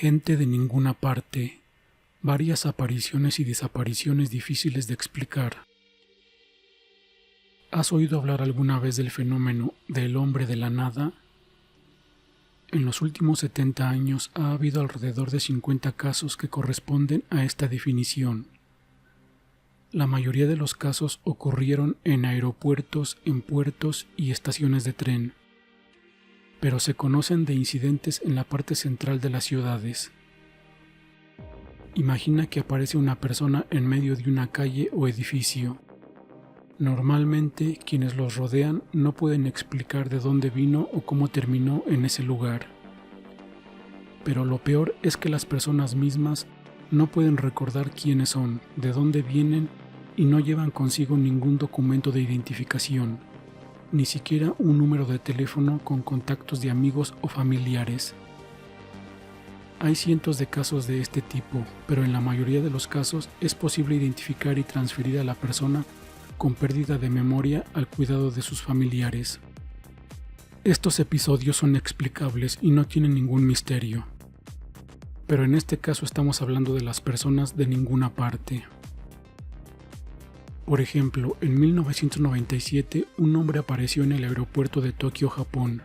Gente de ninguna parte. Varias apariciones y desapariciones difíciles de explicar. ¿Has oído hablar alguna vez del fenómeno del hombre de la nada? En los últimos 70 años ha habido alrededor de 50 casos que corresponden a esta definición. La mayoría de los casos ocurrieron en aeropuertos, en puertos y estaciones de tren, pero se conocen de incidentes en la parte central de las ciudades. Imagina que aparece una persona en medio de una calle o edificio. Normalmente quienes los rodean no pueden explicar de dónde vino o cómo terminó en ese lugar. Pero lo peor es que las personas mismas no pueden recordar quiénes son, de dónde vienen y no llevan consigo ningún documento de identificación, ni siquiera un número de teléfono con contactos de amigos o familiares. Hay cientos de casos de este tipo, pero en la mayoría de los casos es posible identificar y transferir a la persona con pérdida de memoria al cuidado de sus familiares. Estos episodios son explicables y no tienen ningún misterio. Pero en este caso estamos hablando de las personas de ninguna parte. Por ejemplo, en 1997 un hombre apareció en el aeropuerto de Tokio, Japón,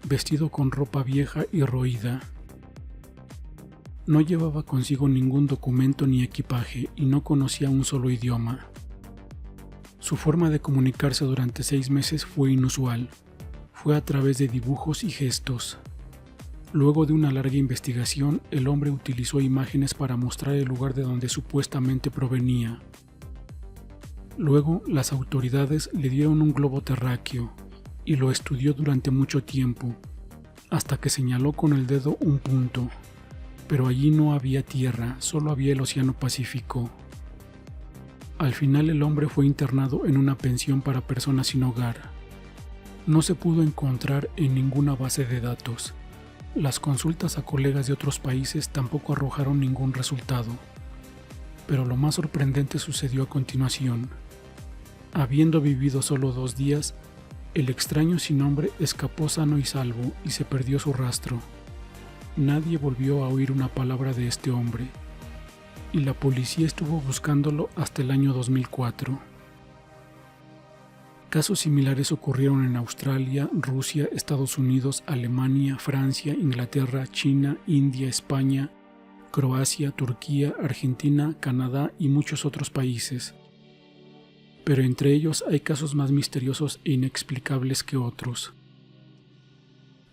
vestido con ropa vieja y roída. No llevaba consigo ningún documento ni equipaje y no conocía un solo idioma. Su forma de comunicarse durante 6 meses fue inusual. Fue a través de dibujos y gestos. Luego de una larga investigación, el hombre utilizó imágenes para mostrar el lugar de donde supuestamente provenía. Luego, las autoridades le dieron un globo terráqueo y lo estudió durante mucho tiempo, hasta que señaló con el dedo un punto, pero allí no había tierra, solo había el Océano Pacífico. Al final el hombre fue internado en una pensión para personas sin hogar. No se pudo encontrar en ninguna base de datos. Las consultas a colegas de otros países tampoco arrojaron ningún resultado. Pero lo más sorprendente sucedió a continuación. Habiendo vivido solo 2 días, el extraño sin nombre escapó sano y salvo y se perdió su rastro. Nadie volvió a oír una palabra de este hombre, y la policía estuvo buscándolo hasta el año 2004. Casos similares ocurrieron en Australia, Rusia, Estados Unidos, Alemania, Francia, Inglaterra, China, India, España, Croacia, Turquía, Argentina, Canadá y muchos otros países. Pero entre ellos hay casos más misteriosos e inexplicables que otros.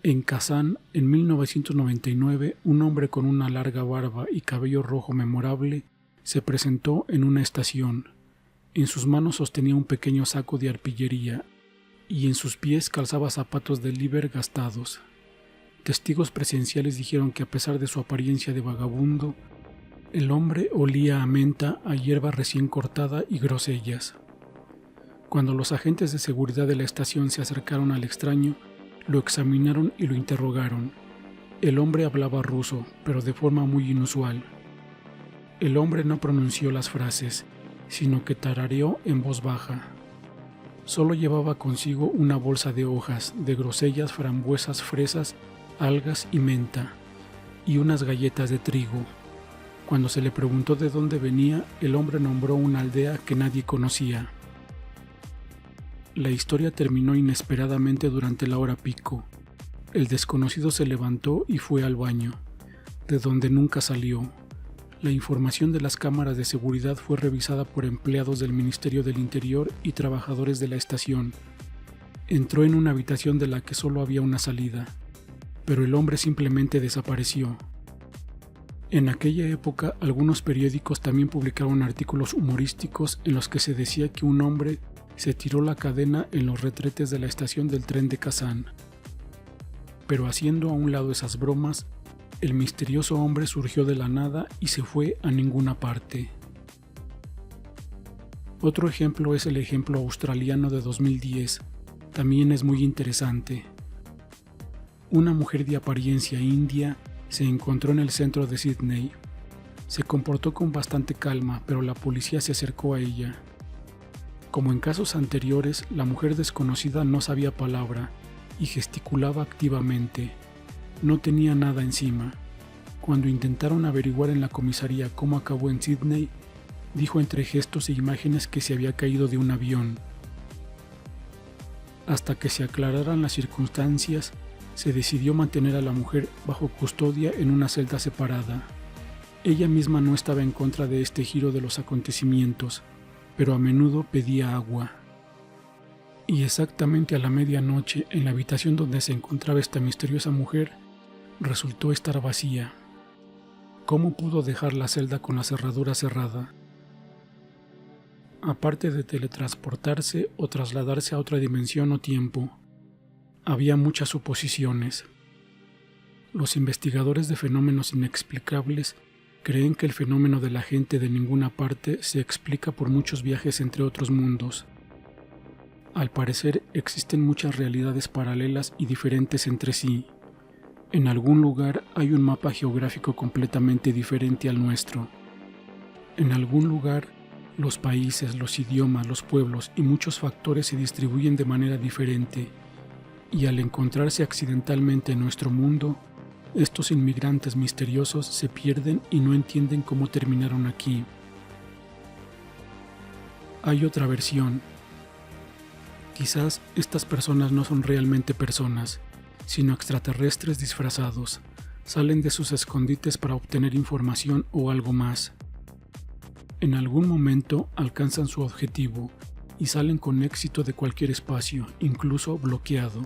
En Kazán, en 1999, un hombre con una larga barba y cabello rojo memorable se presentó en una estación. En sus manos sostenía un pequeño saco de arpillería y en sus pies calzaba zapatos de Liber gastados. Testigos presenciales dijeron que a pesar de su apariencia de vagabundo, el hombre olía a menta, a hierba recién cortada y grosellas. Cuando los agentes de seguridad de la estación se acercaron al extraño, lo examinaron y lo interrogaron. El hombre hablaba ruso, pero de forma muy inusual. El hombre no pronunció las frases, sino que tarareó en voz baja. Solo llevaba consigo una bolsa de hojas, de grosellas, frambuesas, fresas, algas y menta, y unas galletas de trigo. Cuando se le preguntó de dónde venía, el hombre nombró una aldea que nadie conocía. La historia terminó inesperadamente durante la hora pico. El desconocido se levantó y fue al baño, de donde nunca salió. La información de las cámaras de seguridad fue revisada por empleados del Ministerio del Interior y trabajadores de la estación. Entró en una habitación de la que solo había una salida, pero el hombre simplemente desapareció. En aquella época, algunos periódicos también publicaron artículos humorísticos en los que se decía que un hombre se tiró la cadena en los retretes de la estación del tren de Kazán. Pero haciendo a un lado esas bromas, el misterioso hombre surgió de la nada y se fue a ninguna parte. Otro ejemplo es el ejemplo australiano de 2010. También es muy interesante. Una mujer de apariencia india se encontró en el centro de Sydney. Se comportó con bastante calma, pero la policía se acercó a ella. Como en casos anteriores, la mujer desconocida no sabía palabra y gesticulaba activamente. No tenía nada encima. Cuando intentaron averiguar en la comisaría cómo acabó en Sydney, dijo entre gestos e imágenes que se había caído de un avión. Hasta que se aclararan las circunstancias, se decidió mantener a la mujer bajo custodia en una celda separada. Ella misma no estaba en contra de este giro de los acontecimientos, pero a menudo pedía agua. Y exactamente a la medianoche, en la habitación donde se encontraba esta misteriosa mujer, resultó estar vacía. ¿Cómo pudo dejar la celda con la cerradura cerrada? Aparte de teletransportarse o trasladarse a otra dimensión o tiempo, había muchas suposiciones. Los investigadores de fenómenos inexplicables creen que el fenómeno de la gente de ninguna parte se explica por muchos viajes entre otros mundos. Al parecer existen muchas realidades paralelas y diferentes entre sí. En algún lugar hay un mapa geográfico completamente diferente al nuestro. En algún lugar, los países, los idiomas, los pueblos y muchos factores se distribuyen de manera diferente, y al encontrarse accidentalmente en nuestro mundo, estos inmigrantes misteriosos se pierden y no entienden cómo terminaron aquí. Hay otra versión. Quizás estas personas no son realmente personas, sino extraterrestres disfrazados. Salen de sus escondites para obtener información o algo más. En algún momento alcanzan su objetivo y salen con éxito de cualquier espacio, incluso bloqueado.